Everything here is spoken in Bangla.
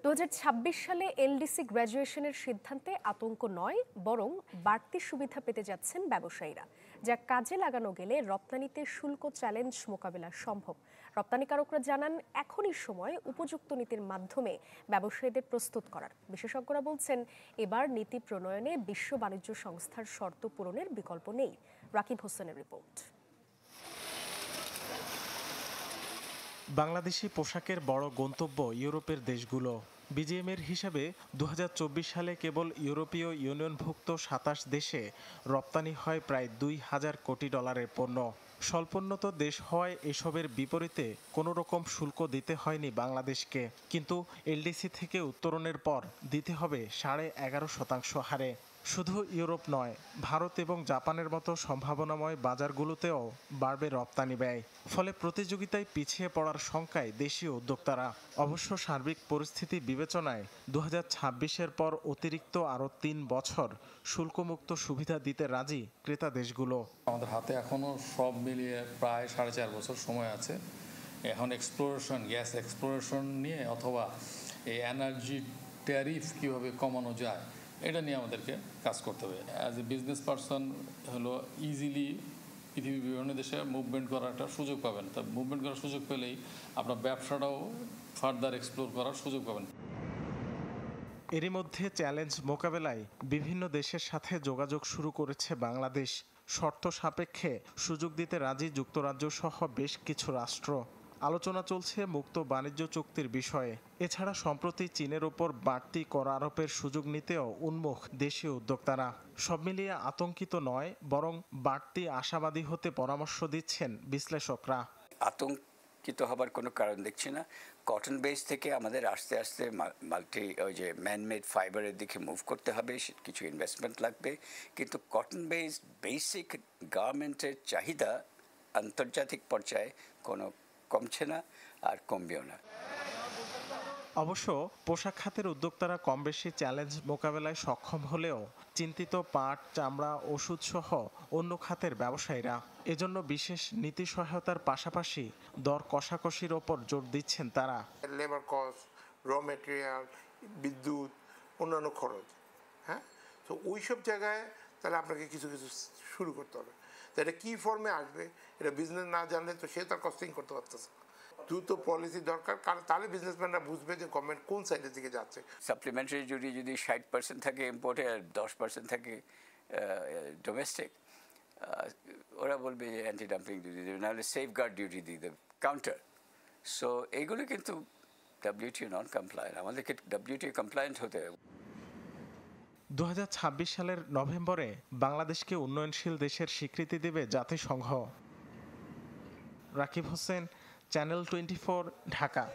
2026 সালে এলডিসি গ্র্যাজুয়েশনের সিদ্ধান্তে আতঙ্ক নয়, বরং বাড়তি সুবিধা পেতে যাচ্ছেন ব্যবসায়ীরা, যা কাজে লাগানো গেলে রপ্তানিতে শুল্ক চ্যালেঞ্জ মোকাবেলা সম্ভব। রপ্তানিকারকরা জানান, এখনই সময় উপযুক্ত নীতির মাধ্যমে ব্যবসায়ীদের প্রস্তুত করার। বিশেষজ্ঞরা বলছেন, এবার নীতি প্রণয়নে বিশ্ব বাণিজ্য সংস্থার শর্ত পূরণের বিকল্প নেই। রাকিব হোসেনের রিপোর্ট। বাংলাদেশি পোশাকের বড় গন্তব্য ইউরোপের দেশগুলো। বিজিএমের হিসাবে 2024 সালে কেবল ইউরোপীয় ইউনিয়নভুক্ত 27 দেশে রপ্তানি হয় প্রায় $2,000 কোটি পণ্য। স্বল্পোন্নত দেশ হওয়ায় এসবের বিপরীতে কোনো রকম শুল্ক দিতে হয়নি বাংলাদেশকে, কিন্তু এলডিসি থেকে উত্তরণের পর দিতে হবে 11.5% হারে। শুধু ইউরোপ নয়, ভারত এবং জাপানের মতো সম্ভাবনাময় বাজারগুলোতেও বাড়বে রপ্তানি ব্যয়। ফলে প্রতিযোগিতায় পিছিয়ে পড়ার শঙ্কায় দেশীয় উদ্যোক্তারা। অবশ্য সার্বিক পরিস্থিতি বিবেচনায় 2026-এর পর অতিরিক্ত আরও 3 বছর শুল্কমুক্ত সুবিধা দিতে রাজি ক্রেতা দেশগুলো। আমাদের হাতে এখনো সব মিলিয়ে প্রায় 4.5 বছর সময় আছে। এখন গ্যাস এক্সপ্লোরেশন নিয়ে অথবা এই এনার্জি ট্যারিফ কীভাবে কমানো যায় এটা নিয়ে আমাদেরকে কাজ করতে হবে। As a business person easily পৃথিবীর বিভিন্ন দেশে মুভমেন্ট করার একটা সুযোগ পাবেন। তা মুভমেন্ট করার সুযোগ পেলেই আপনার ব্যবসাটাও ফার্দার এক্সপ্লোর করার সুযোগ পাবেন। এরই মধ্যে চ্যালেঞ্জ মোকাবেলায় বিভিন্ন দেশের সাথে যোগাযোগ শুরু করেছে বাংলাদেশ। শর্ত সাপেক্ষে সুযোগ দিতে রাজি যুক্তরাজ্য সহ বেশ কিছু রাষ্ট্র। আলোচনা চলছে মুক্ত বাণিজ্য চুক্তির বিষয়ে। এছাড়া সম্প্রতি চীনের ওপর বাড়তি কর আরোপের সুযোগ নিতেও উন্মুখ দেশীয় উদ্যোক্তারা। সব মিলিয়ে আতঙ্কিত নয়, বরং বাড়তি আশাবাদী হতে পরামর্শ দিচ্ছেন বিশ্লেষকরা। আতঙ্কিত হবার কোনো কারণ দেখছি না। কটন বেস থেকে আমাদের আস্তে আস্তে ম্যানমেড ফাইবারের দিকে মুভ করতে হবে, কিছু ইনভেস্টমেন্ট লাগবে, কিন্তু কটন বেস বেসিক গার্মেন্টের চাহিদা আন্তর্জাতিক পর্যায়ে কোনো কমছে না আর কমবেও না। অবশ্য পোশাক খাতের উদ্যোক্তারা কম বেশি চ্যালেঞ্জ মোকাবেলায় সক্ষম হলেও চিন্তিত পাট, চামড়া, ওষুধ সহ অন্য খাতের ব্যবসায়ীরা। এজন্য বিশেষ নীতি সহায়তার পাশাপাশি দর কষাকষির ওপর জোর দিচ্ছেন তারা। লেবার কস্ট, র মেটেরিয়াল, বিদ্যুৎ, অন্যান্য খরচ, তো ওইসব জায়গায় তাহলে আপনাকে কিছু শুরু করতে হবে। তো এটা কী ফর্মে আসবে, এটা বিজনেস না জানলে তো সে তার কস্টিং করতে পারতেছে। দ্রুত পলিসি দরকার, কারণ তাহলে বিজনেসম্যানরা বুঝবে যে গভর্নমেন্ট কোন সাইডের দিকে যাচ্ছে। সাপ্লিমেন্টারি যদি 60% থাকে ইম্পোর্টে আর 10% থাকে ডোমেস্টিক, ওরা বলবে যে অ্যান্টি ডাম্পিং ডিউটি দেবে, নাহলে সেফগার্ড ডিউটি দিয়ে দেবে, কাউন্টার। সো এইগুলো কিন্তু WTO নন কমপ্লায়েন্ট, আমাদেরকে WTO কমপ্লায়েন্ট হতে হবে। 2026 সালের নভেম্বরে বাংলাদেশকে উন্নয়নশীল দেশের স্বীকৃতি দেবে জাতিসংঘ। রাকিব হোসেন, চ্যানেল 24, ঢাকা।